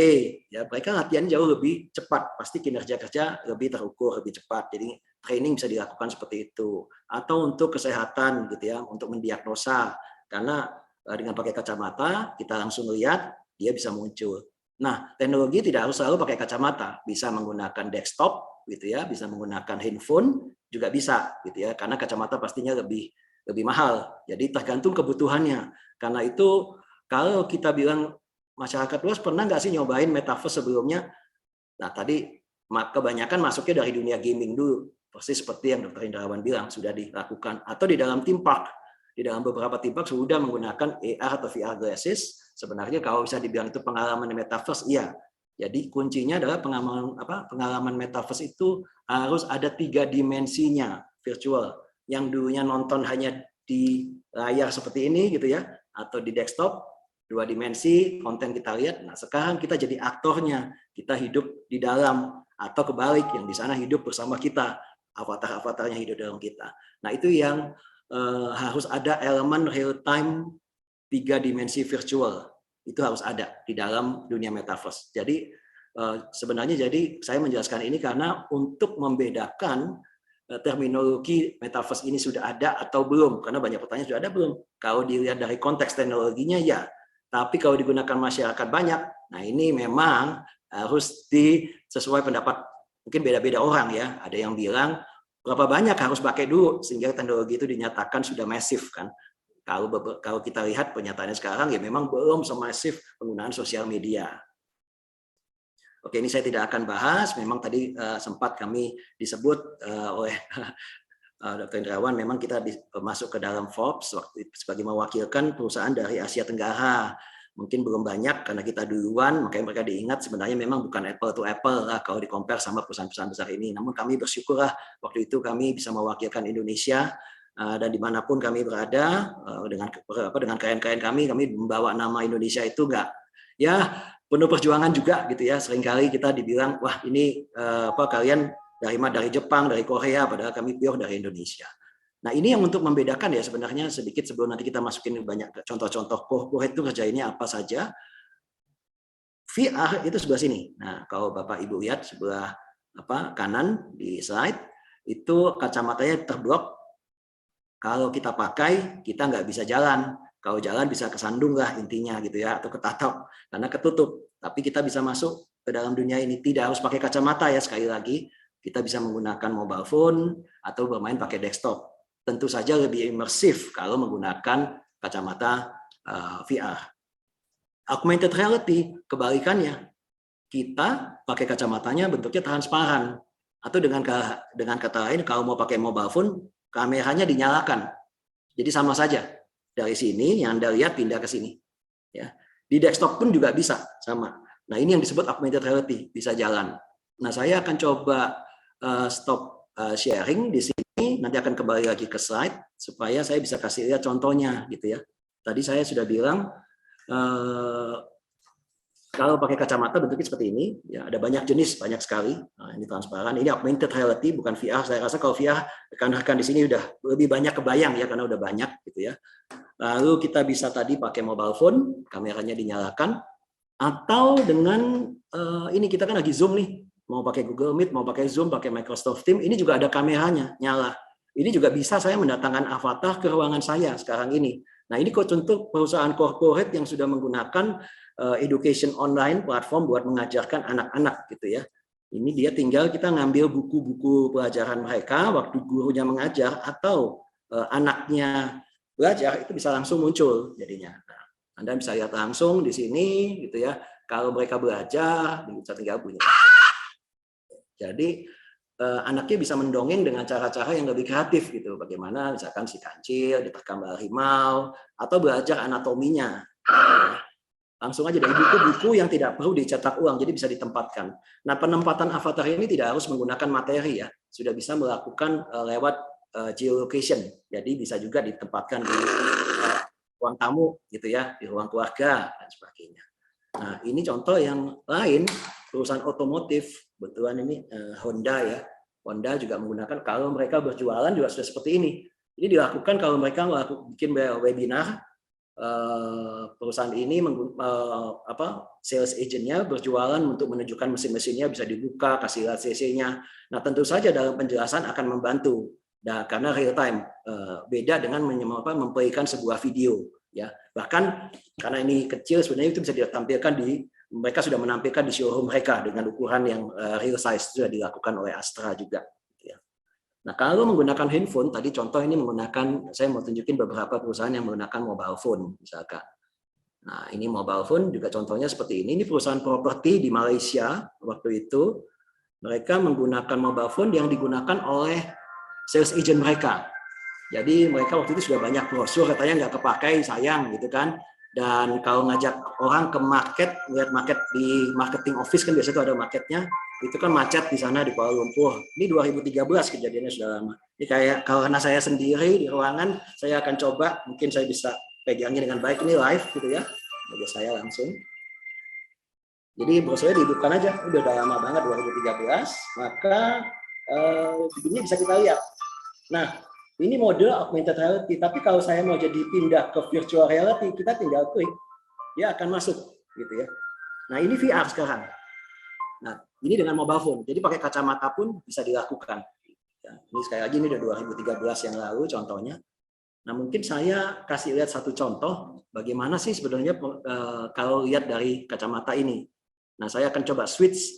ya mereka latihan jauh lebih cepat, pasti kinerja kerja lebih terukur, lebih cepat, jadi training bisa dilakukan seperti itu. Atau untuk kesehatan gitu ya, untuk mendiagnosa, karena dengan pakai kacamata kita langsung lihat dia bisa muncul. Nah, teknologi tidak harus selalu pakai kacamata, bisa menggunakan desktop gitu ya, bisa menggunakan handphone juga bisa gitu ya, karena kacamata pastinya lebih mahal. Jadi tergantung kebutuhannya. Karena itu kalau kita bilang masyarakat luas pernah nggak sih nyobain metaverse sebelumnya? Nah tadi kebanyakan masuknya dari dunia gaming dulu, persis seperti yang Dr. Indrawan bilang sudah dilakukan, atau di dalam theme park. Di dalam beberapa theme park sudah menggunakan AR atau VR glasses. Sebenarnya kalau bisa dibilang itu pengalaman metaverse, iya. Jadi kuncinya adalah pengalaman metaverse itu harus ada 3 dimensinya virtual. Yang dulunya nonton hanya di layar seperti ini gitu ya, atau di desktop 2 dimensi konten kita lihat. Nah sekarang kita jadi aktornya, kita hidup di dalam, atau kebalik yang di sana hidup bersama kita, avatar-avatarnya hidup dalam kita. Nah itu yang harus ada elemen real time 3 dimensi virtual, itu harus ada di dalam dunia metaverse. Jadi sebenarnya jadi saya menjelaskan ini karena untuk membedakan terminologi metaverse ini sudah ada atau belum, karena banyak pertanyaan sudah ada belum. Kalau dilihat dari konteks teknologinya ya, tapi kalau digunakan masyarakat banyak, nah ini memang harus sesuai pendapat, mungkin beda-beda orang ya. Ada yang bilang berapa banyak harus pakai dulu sehingga teknologi itu dinyatakan sudah masif kan. Kalau kita lihat pernyataannya sekarang ya memang belum semasif penggunaan sosial media. Oke, ini saya tidak akan bahas. Memang tadi sempat kami disebut oleh Dr. Indrawan, memang kita masuk ke dalam Forbes sebagai mewakilkan perusahaan dari Asia Tenggara. Mungkin belum banyak karena kita duluan, makanya mereka diingat. Sebenarnya memang bukan apple to apple lah kalau di-compare sama perusahaan-perusahaan besar ini. Namun kami bersyukurlah waktu itu kami bisa mewakilkan Indonesia, dan dimanapun kami berada dengan klien-klien kami membawa nama Indonesia itu enggak ya penuh perjuangan juga gitu ya. Seringkali kita dibilang wah ini kalian dari Jepang, dari Korea, padahal kami pure dari Indonesia. Nah ini yang untuk membedakan ya sebenarnya sedikit sebelum nanti kita masukin banyak contoh-contoh corporate itu kerjainnya apa saja. VR itu sebelah sini. Nah kalau Bapak Ibu lihat sebelah kanan di slide itu kacamatanya terblok. Kalau kita pakai kita nggak bisa jalan. Kalau jalan bisa kesandung lah intinya gitu ya, atau ketatap karena ketutup. Tapi kita bisa masuk ke dalam dunia ini tidak harus pakai kacamata ya, sekali lagi kita bisa menggunakan mobile phone atau bermain pakai desktop. Tentu saja lebih imersif kalau menggunakan kacamata VR. Augmented reality kebalikannya, kita pakai kacamatanya bentuknya transparan, atau dengan kata lain kalau mau pakai mobile phone kameranya dinyalakan. Jadi sama saja. Dari sini yang Anda lihat pindah ke sini. Ya. Di desktop pun juga bisa sama. Nah, ini yang disebut augmented reality, bisa jalan. Nah, saya akan coba stop sharing di sini, nanti akan kembali lagi ke slide supaya saya bisa kasih lihat contohnya gitu ya. Tadi saya sudah bilang kalau pakai kacamata bentuknya seperti ini, ya ada banyak jenis, banyak sekali. Nah, ini transparan, ini augmented reality, bukan VR. Saya rasa kalau VR, rekan-rekan di sini udah lebih banyak kebayang ya, karena udah banyak gitu ya. Lalu kita bisa tadi pakai mobile phone, kameranya dinyalakan, atau dengan ini kita kan lagi Zoom nih, mau pakai Google Meet, mau pakai Zoom, pakai Microsoft Teams, ini juga ada kameranya nyala. Ini juga bisa saya mendatangkan avatar ke ruangan saya sekarang ini. Nah ini contoh perusahaan corporate yang sudah menggunakan education online platform buat mengajarkan anak-anak gitu ya. Ini dia tinggal kita ngambil buku-buku pelajaran mereka waktu gurunya mengajar atau anaknya belajar itu bisa langsung muncul jadinya. Nah, Anda bisa lihat langsung di sini gitu ya. Kalau mereka belajar bisa tinggal bunyi. Jadi anaknya bisa mendongeng dengan cara-cara yang lebih kreatif gitu. Bagaimana misalkan si kancil diterkam harimau atau belajar anatominya. Langsung aja dari buku-buku yang tidak perlu dicetak ulang, jadi bisa ditempatkan. Nah, penempatan avatar ini tidak harus menggunakan materi ya, sudah bisa melakukan lewat geolocation, jadi bisa juga ditempatkan di ruang tamu gitu ya, di ruang keluarga dan sebagainya. Nah, ini contoh yang lain, perusahaan otomotif, kebetulan ini Honda ya. Honda juga menggunakan, kalau mereka berjualan juga sudah seperti ini. Ini dilakukan kalau mereka bikin webinar, perusahaan ini sales agentnya berjualan untuk menunjukkan mesin-mesinnya bisa dibuka, kasih lihat CC-nya. Nah, tentu saja dalam penjelasan akan membantu. Nah, karena real time, beda dengan memberikan sebuah video. Ya, bahkan karena ini kecil sebenarnya itu bisa ditampilkan mereka sudah menampilkan di showroom mereka dengan ukuran yang real size, sudah dilakukan oleh Astra juga. Ya. Nah, kalau menggunakan handphone, tadi contoh ini menggunakan, saya mau tunjukin beberapa perusahaan yang menggunakan mobile phone misalkan. Nah, ini mobile phone juga contohnya seperti ini. Ini perusahaan properti di Malaysia waktu itu, mereka menggunakan mobile phone yang digunakan oleh sales agent mereka. Jadi mereka waktu itu sudah banyak brosur, katanya nggak kepakai, sayang gitu kan. Dan kalau ngajak orang ke market, lihat market di marketing office kan biasanya itu ada marketnya, itu kan macet di sana di Kuala Lumpur. Ini 2013 kejadiannya, sudah lama. Ini kayak karena saya sendiri di ruangan, saya akan coba, mungkin saya bisa pegangnya dengan baik, ini live gitu ya. Bagi saya langsung. Jadi brosurnya dihidupkan aja, udah lama banget 2013, maka ini bisa kita lihat. Nah, ini model augmented reality, tapi kalau saya mau jadi pindah ke virtual reality, kita tinggal klik, dia akan masuk, gitu ya. Nah, ini VR sekarang. Nah, ini dengan mobile phone, jadi pakai kacamata pun bisa dilakukan. Ya, ini sekali lagi ini udah 2013 yang lalu contohnya. Nah, mungkin saya kasih lihat satu contoh, bagaimana sih sebenarnya kalau lihat dari kacamata ini. Nah, saya akan coba switch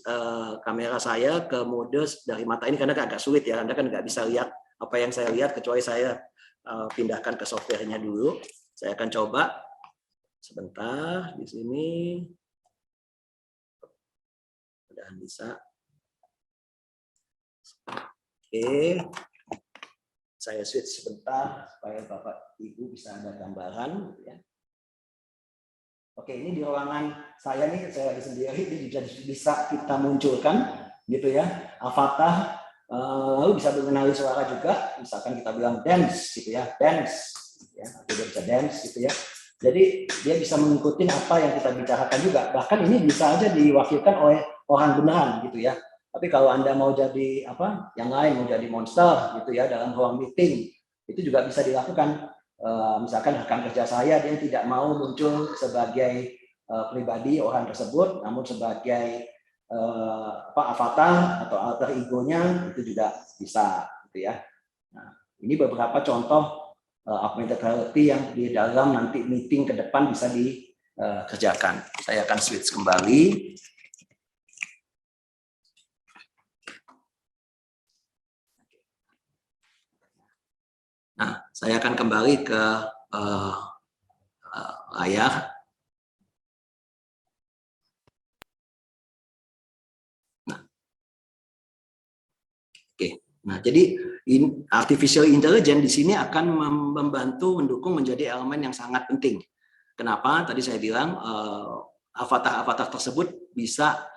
kamera saya ke mode dari mata ini, karena agak sulit ya, Anda kan nggak bisa lihat apa yang saya lihat, kecuali saya pindahkan ke softwarenya dulu. Saya akan coba sebentar di sini. Mudah-mudahan bisa. Oke. Saya switch sebentar supaya Bapak Ibu bisa ada gambaran. Ya. Oke, ini di ruangan saya nih, saya lagi sendiri, ini bisa kita munculkan gitu ya, avatar. Lalu bisa mengenali suara juga, misalkan kita bilang dance gitu ya, dance, ya, dia bisa dance gitu ya. Jadi dia bisa mengikuti apa yang kita bicarakan juga. Bahkan ini bisa aja diwakilkan oleh orang beneran gitu ya. Tapi kalau Anda mau jadi apa, yang lain mau jadi monster gitu ya dalam ruang meeting, itu juga bisa dilakukan. Misalkan rekan kerja saya dia tidak mau muncul sebagai pribadi orang tersebut, namun sebagai avatar atau alter egonya, itu juga bisa gitu ya. Nah, ini beberapa contoh augmented reality yang di dalam nanti meeting ke depan bisa dikerjakan. Saya akan switch kembali. Nah, saya akan kembali ke layar. Nah, jadi artificial intelligence di sini akan membantu mendukung menjadi elemen yang sangat penting. Kenapa? Tadi saya bilang avatar-avatar tersebut bisa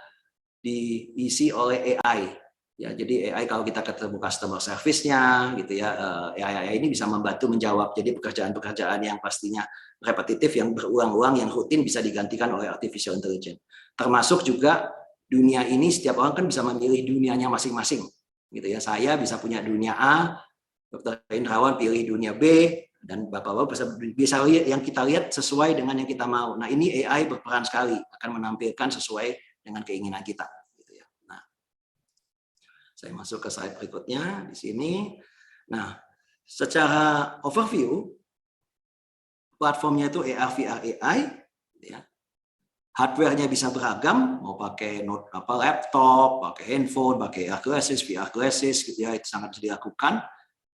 diisi oleh AI. Ya, jadi AI kalau kita ketemu customer service-nya gitu ya, AI ini bisa membantu menjawab. Jadi pekerjaan-pekerjaan yang pastinya repetitif, yang berulang-ulang, yang rutin bisa digantikan oleh artificial intelligence. Termasuk juga dunia ini setiap orang kan bisa memilih dunianya masing-masing. Gitu ya, saya bisa punya dunia A, Dr. Indrawan pilih dunia B, dan Bapak-Bapak bisa lihat yang kita lihat sesuai dengan yang kita mau. Nah, ini AI berperan sekali, akan menampilkan sesuai dengan keinginan kita. Gitu ya. Nah, saya masuk ke slide berikutnya di sini. Nah, secara overview, platformnya itu AR, VR, AI. Ya. Hardware-nya bisa beragam, mau pakai laptop, pakai handphone, pakai AR glasses, VR glasses, gitu ya, itu sangat bisa dilakukan.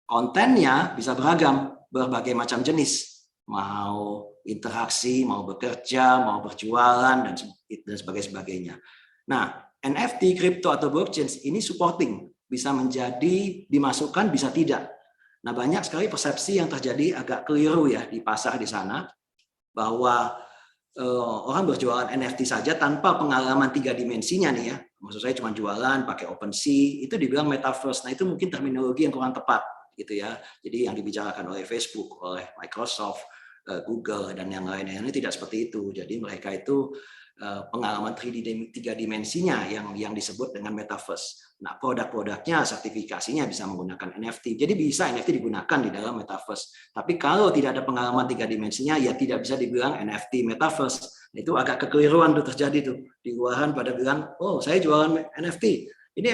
Kontennya bisa beragam, berbagai macam jenis, mau interaksi, mau bekerja, mau berjualan, dan sebagainya. Nah, NFT, crypto atau blockchain ini supporting, bisa menjadi dimasukkan, bisa tidak. Nah, banyak sekali persepsi yang terjadi agak keliru ya di pasar di sana, bahwa orang berjualan NFT saja tanpa pengalaman 3 dimensinya nih ya. Maksud saya cuma jualan pakai OpenSea, itu dibilang metaverse. Nah, itu mungkin terminologi yang kurang tepat gitu ya. Jadi yang dibicarakan oleh Facebook, oleh Microsoft, Google dan yang lainnya. Ini tidak seperti itu. Jadi mereka itu pengalaman 3 dimensinya yang disebut dengan metaverse. Nah, produk-produknya, sertifikasinya bisa menggunakan NFT. Jadi bisa NFT digunakan di dalam metaverse. Tapi kalau tidak ada pengalaman 3 dimensinya, ya tidak bisa dibilang NFT metaverse. Itu agak kekeliruan tuh terjadi tuh. Di luaran pada bilang, oh saya jualan NFT. Ini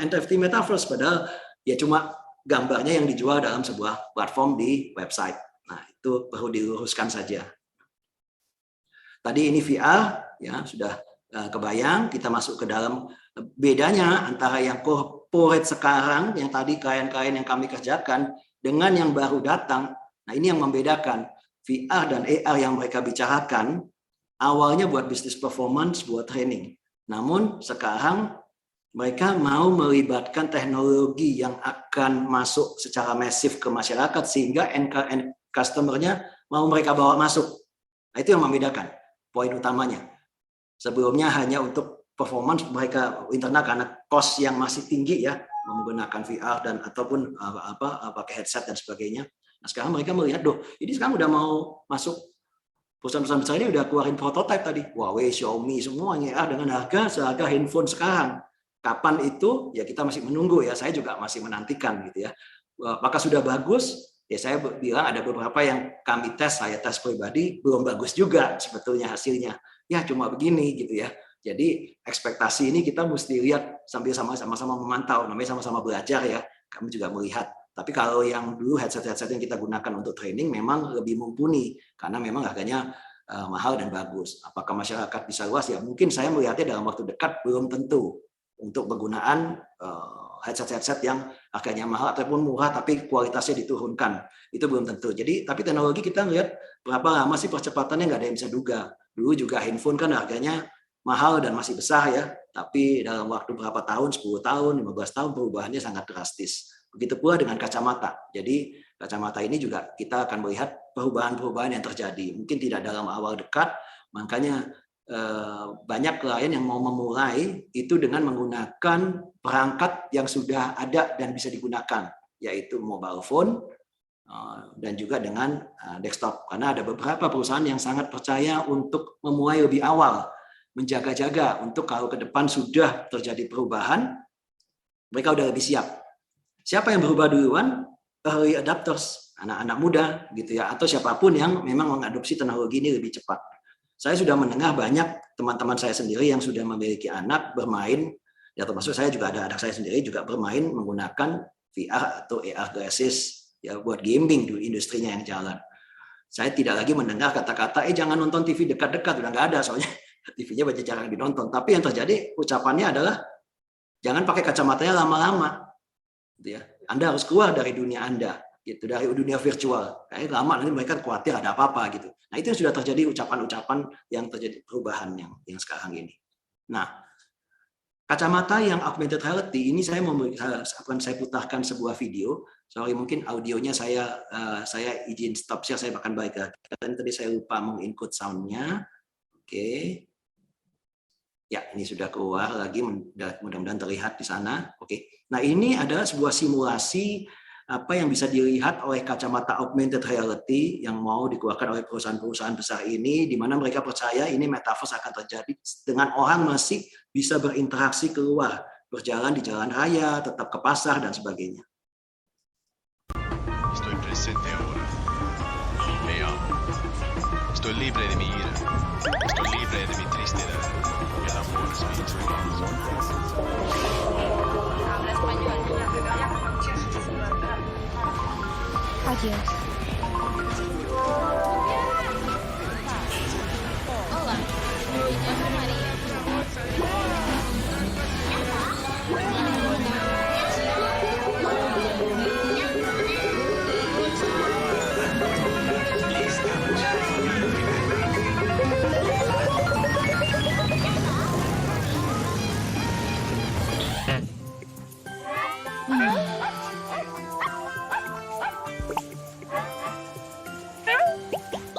NFT metaverse. Padahal ya cuma gambarnya yang dijual dalam sebuah platform di website. Nah, itu perlu diluruskan saja. Tadi ini VR, ya sudah kebayang, kita masuk ke dalam bedanya antara yang corporate sekarang, yang tadi klien-klien yang kami kerjakan, dengan yang baru datang. Nah, ini yang membedakan VR dan AR yang mereka bicarakan, awalnya buat bisnis performance, buat training. Namun sekarang mereka mau melibatkan teknologi yang akan masuk secara masif ke masyarakat sehingga end customer-nya mau mereka bawa masuk. Nah, itu yang membedakan poin utamanya. Sebelumnya hanya untuk performance mereka internal karena cost yang masih tinggi ya menggunakan VR dan ataupun pakai headset dan sebagainya. Nah, sekarang mereka melihat, ini sekarang udah mau masuk perusahaan-perusahaan besar ini udah keluarin prototipe tadi. Huawei, Xiaomi semuanya dengan harga seharga handphone sekarang. Kapan itu? Ya kita masih menunggu ya. Saya juga masih menantikan gitu ya. Apakah sudah bagus? Ya saya bilang ada beberapa yang kami tes, saya tes pribadi belum bagus juga sebetulnya hasilnya. Ya cuma begini gitu ya. Jadi ekspektasi ini kita mesti lihat sambil sama-sama memantau. Namanya sama-sama belajar ya. Kami juga melihat. Tapi kalau yang dulu headset-headset yang kita gunakan untuk training memang lebih mumpuni karena memang harganya mahal dan bagus. Apakah masyarakat bisa luas? Ya mungkin saya melihatnya dalam waktu dekat belum tentu. Untuk penggunaan headset-headset yang harganya mahal ataupun murah tapi kualitasnya diturunkan. Itu belum tentu. Jadi tapi teknologi kita lihat berapa lama sih percepatannya nggak ada yang bisa duga. Dulu juga handphone kan harganya mahal dan masih besar ya. Tapi dalam waktu berapa tahun, 10 tahun, 15 tahun perubahannya sangat drastis. Begitu pula dengan kacamata. Jadi kacamata ini juga kita akan melihat perubahan-perubahan yang terjadi. Mungkin tidak dalam awal dekat, makanya banyak klien yang mau memulai itu dengan menggunakan perangkat yang sudah ada dan bisa digunakan, yaitu mobile phone dan juga dengan desktop. Karena ada beberapa perusahaan yang sangat percaya untuk memulai lebih awal, menjaga-jaga untuk kalau ke depan sudah terjadi perubahan, mereka udah lebih siap. Siapa yang berubah duluan? Early adapters, anak-anak muda gitu ya, atau siapapun yang memang mengadopsi teknologi ini lebih cepat. Saya sudah mendengar banyak teman-teman saya sendiri yang sudah memiliki anak bermain, ya termasuk saya juga ada anak saya sendiri juga bermain menggunakan VR atau AR glasses ya buat gaming di industrinya yang jalan. Saya tidak lagi mendengar kata-kata jangan nonton TV dekat-dekat, udah nggak ada soalnya TV-nya banyak jarang dinonton. Tapi yang terjadi ucapannya adalah jangan pakai kacamatanya lama-lama, gitu ya. Anda harus keluar dari dunia Anda. Gitu, dari dunia virtual. Kayak lama nanti mereka khawatir ada apa-apa gitu. Nah, itu yang sudah terjadi ucapan-ucapan yang terjadi perubahan yang sekarang ini. Nah, kacamata yang augmented reality ini saya akan saya putarkan sebuah video. Sorry mungkin audionya saya izin stop share, saya akan balik lagi. Tadi saya lupa menginput soundnya. Oke. Ya, ini sudah keluar lagi, mudah-mudahan terlihat di sana. Oke. Nah, ini adalah sebuah simulasi apa yang bisa dilihat oleh kacamata augmented reality yang mau dikeluarkan oleh perusahaan-perusahaan besar ini, di mana mereka percaya ini metaverse akan terjadi dengan orang masih bisa berinteraksi keluar, berjalan di jalan raya, tetap ke pasar, dan sebagainya. Estoy presente ahora. Me amo. Estoy libre de mi ira. Estoy libre de mi tristeza. El amor es mi instrumento. Habla español. Adiós. Olá, me llamo María.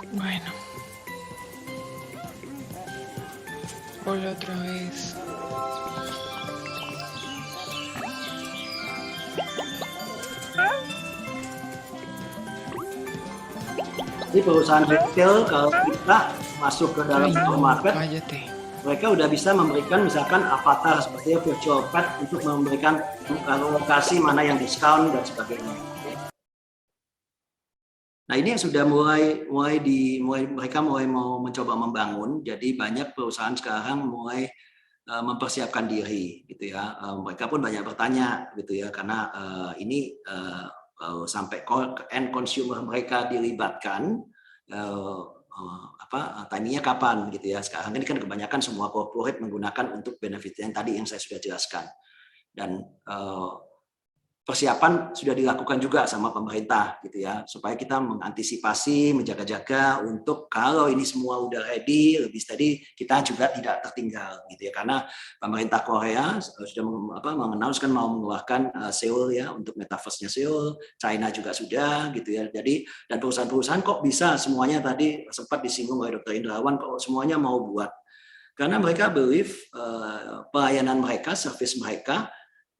Bueno. Hola otra vez. Jadi perusahaan retail kalau kita masuk ke dalam Ay, no, supermarket, cállate. mereka udah bisa memberikan misalkan avatar seperti virtual pet untuk memberikan lokasi mana yang diskon dan sebagainya. Nah ini yang sudah mulai mereka mulai mau mencoba membangun. Jadi banyak perusahaan sekarang mulai mempersiapkan diri, gitu ya. Mereka pun banyak bertanya, gitu ya, karena ini sampai end consumer mereka dilibatkan, timingnya kapan, gitu ya. Sekarang ini kan kebanyakan semua corporate menggunakan untuk benefit yang tadi yang saya sudah jelaskan. Dan persiapan sudah dilakukan juga sama pemerintah, gitu ya, supaya kita mengantisipasi, menjaga-jaga untuk kalau ini semua udah ready, lebih steady, kita juga tidak tertinggal, gitu ya, karena pemerintah Korea sudah mengannouncekan mau mengeluarkan Seoul ya untuk metaverse-nya Seoul, China juga sudah, gitu ya. Jadi dan perusahaan-perusahaan kok bisa semuanya tadi sempat disinggung oleh Dr. Indrawan kok semuanya mau buat, karena mereka believe pelayanan mereka, service mereka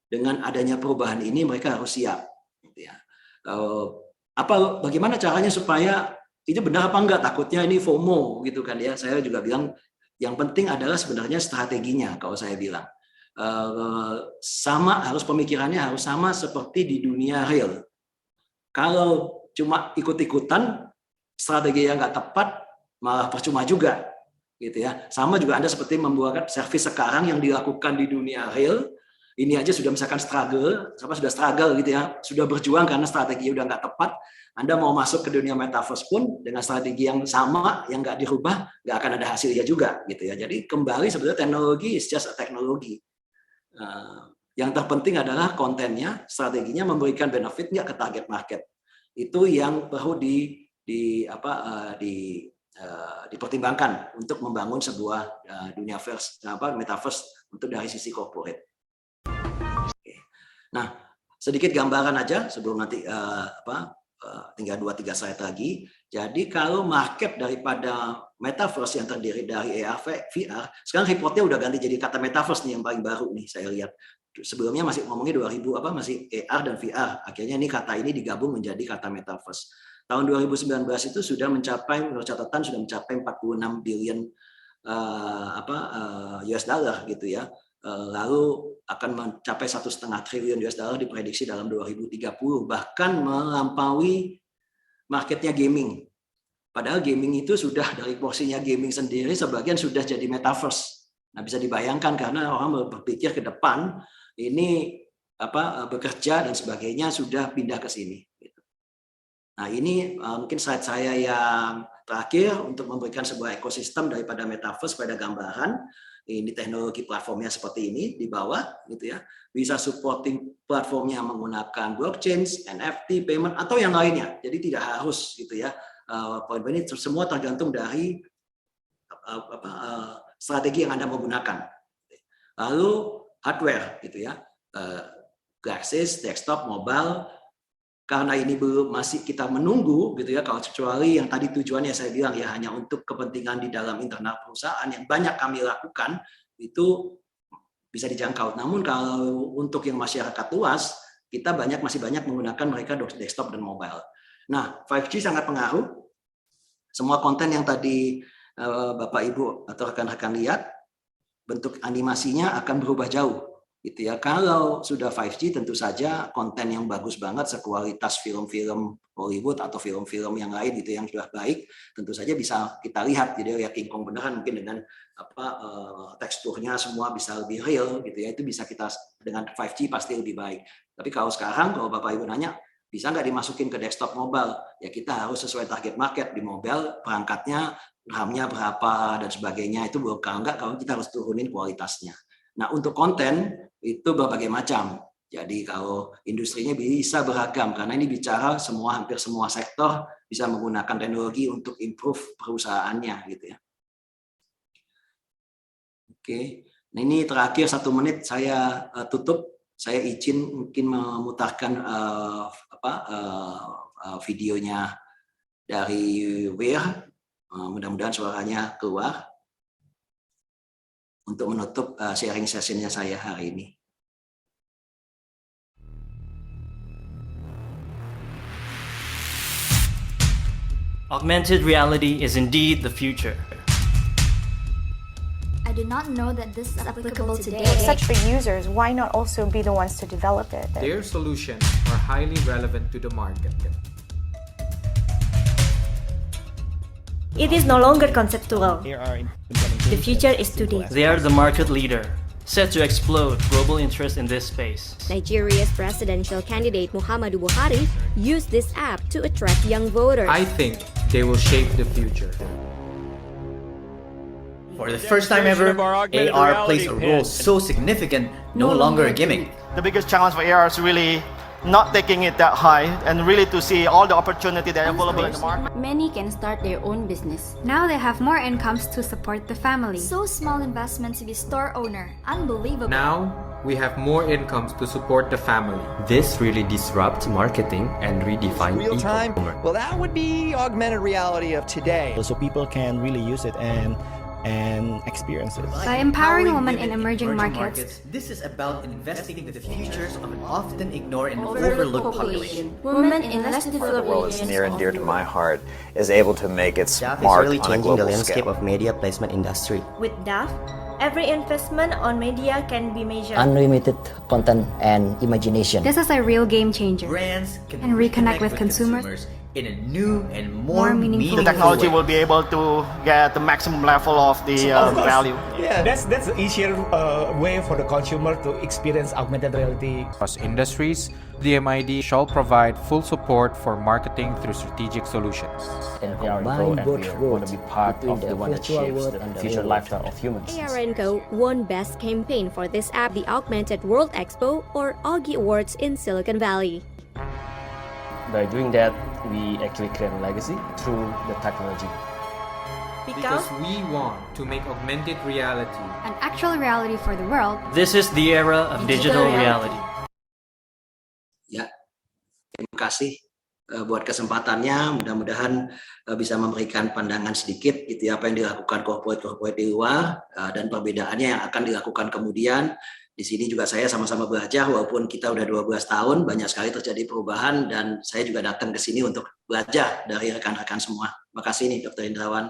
dengan adanya perubahan ini mereka harus siap, gitu ya. Bagaimana caranya supaya itu benar apa enggak? Takutnya ini FOMO, gitu kan ya. Saya juga bilang yang penting adalah sebenarnya strateginya. Kalau saya bilang sama, harus pemikirannya harus sama seperti di dunia real. Kalau cuma ikut-ikutan, strategi yang nggak tepat malah percuma juga, gitu ya. Sama juga Anda seperti membuat servis sekarang yang dilakukan di dunia real. Ini aja sudah misalkan struggle gitu ya, sudah berjuang karena strategi udah nggak tepat. Anda mau masuk ke dunia metaverse pun dengan strategi yang sama, yang nggak dirubah, nggak akan ada hasilnya juga, gitu ya. Jadi kembali sebetulnya teknologi is just a teknologi. Yang terpenting adalah kontennya, strateginya memberikan benefit nggak ke target market. Itu yang perlu dipertimbangkan untuk membangun sebuah dunia metaverse untuk dari sisi corporate. Nah, sedikit gambaran aja sebelum nanti tinggal 2-3 slide lagi. Jadi kalau market daripada metaverse yang terdiri dari AR, VR, sekarang reportnya udah ganti jadi kata metaverse nih yang paling baru nih saya lihat. Sebelumnya masih ngomongnya 2000 masih AR dan VR. Akhirnya ini kata ini digabung menjadi kata metaverse. Tahun 2019 itu sudah mencapai, menurut catatan sudah mencapai 46 billion US dollar gitu ya. Lalu akan mencapai 1,5 triliun US dollar diprediksi dalam 2030, bahkan melampaui marketnya gaming. Padahal gaming itu sudah dari porsinya gaming sendiri sebagian sudah jadi metaverse. Nah, bisa dibayangkan karena orang berpikir ke depan ini bekerja dan sebagainya sudah pindah ke sini. Nah, ini mungkin slide saya yang terakhir untuk memberikan sebuah ekosistem daripada metaverse pada gambaran. Ini teknologi platformnya seperti ini di bawah, gitu ya. Bisa supporting platformnya menggunakan blockchain, NFT, payment atau yang lainnya. Jadi tidak harus, gitu ya. Poin-poin ini semua tergantung dari strategi yang Anda menggunakan. Lalu hardware, gitu ya. Glasses, desktop, mobile. Karena ini belum masih kita menunggu, gitu ya. Kalau kecuali yang tadi tujuannya saya bilang ya hanya untuk kepentingan di dalam internal perusahaan yang banyak kami lakukan itu bisa dijangkau. Namun kalau untuk yang masyarakat luas, kita masih banyak menggunakan mereka desktop dan mobile. Nah, 5G sangat pengaruh. Semua konten yang tadi Bapak Ibu atau rekan-rekan lihat, bentuk animasinya akan berubah jauh. Gitu ya. Kalau sudah 5G tentu saja konten yang bagus banget sekualitas film-film Hollywood atau film-film yang lain gitu yang sudah baik tentu saja bisa kita lihat, jadi ya King Kong beneran mungkin dengan teksturnya semua bisa lebih real gitu ya, itu bisa kita dengan 5G pasti lebih baik. Tapi kalau sekarang kalau Bapak Ibu nanya bisa nggak dimasukin ke desktop mobile, ya kita harus sesuai target market. Di mobile perangkatnya RAM-nya berapa dan sebagainya itu kalau kita harus turunin kualitasnya. Nah, untuk konten itu berbagai macam. Jadi kalau industrinya bisa beragam karena ini bicara hampir semua sektor bisa menggunakan teknologi untuk improve perusahaannya gitu ya. Oke. Nah, ini terakhir 1 menit saya tutup. Saya izin mungkin memutarkan videonya dari Weir. Mudah-mudahan suaranya keluar. Untuk menutup sharing sessionnya saya hari ini. Augmented reality is indeed the future. I did not know that this is applicable today. Such for users, why not also be the ones to develop it? Their solutions are highly relevant to the market. It is no longer conceptual. The future is today. They are the market leader, set to explode global interest in this space. Nigeria's presidential candidate Muhammadu Buhari used this app to attract young voters. I think they will shape the future. For the first time ever, AR plays a role so significant, no longer a gimmick. The biggest challenge for AR is really not taking it that high and really to see all the opportunity that are available in the market. Many can start their own business. Now they have more incomes to support the family. So small investment to be store owner. Unbelievable. Now, we have more incomes to support the family. This really disrupts marketing and redefines real-time. Well, that would be augmented reality of today. So people can really use it and experience it. By empowering women in emerging markets, this is about investing in the futures of an often ignored and overlooked population. Women in less developed regions. It's near and dear to my heart, is able to make its DAF mark is really on a changing global the landscape scale. of media placement industry. With DAF, every investment on media can be measured. Unlimited content and imagination. This is a real game changer. Brands can and reconnect with consumers in a new and more meaningful The technology will be able to get the maximum level of the value. Yeah, that's an easier way for the consumer to experience augmented reality. Across industries, the MID shall provide full support for marketing through strategic solutions. And combine both worlds to be part of the one that shapes the future lifestyle of humans. AR&Co won Best Campaign for this app, the Augmented World Expo or AUGI Awards in Silicon Valley. By doing that, we actually create a legacy through the technology. Because we want to make augmented reality an actual reality for the world. This is the era of digital reality. Ya, terima kasih buat kesempatannya. Mudah-mudahan bisa memberikan pandangan sedikit gitu ya, apa yang dilakukan corporate di luar dan perbedaannya yang akan dilakukan kemudian. Di sini juga saya sama-sama belajar, walaupun kita udah 12 tahun, banyak sekali terjadi perubahan dan saya juga datang ke sini untuk belajar dari rekan-rekan semua. Terima kasih nih Dr. Indrawan.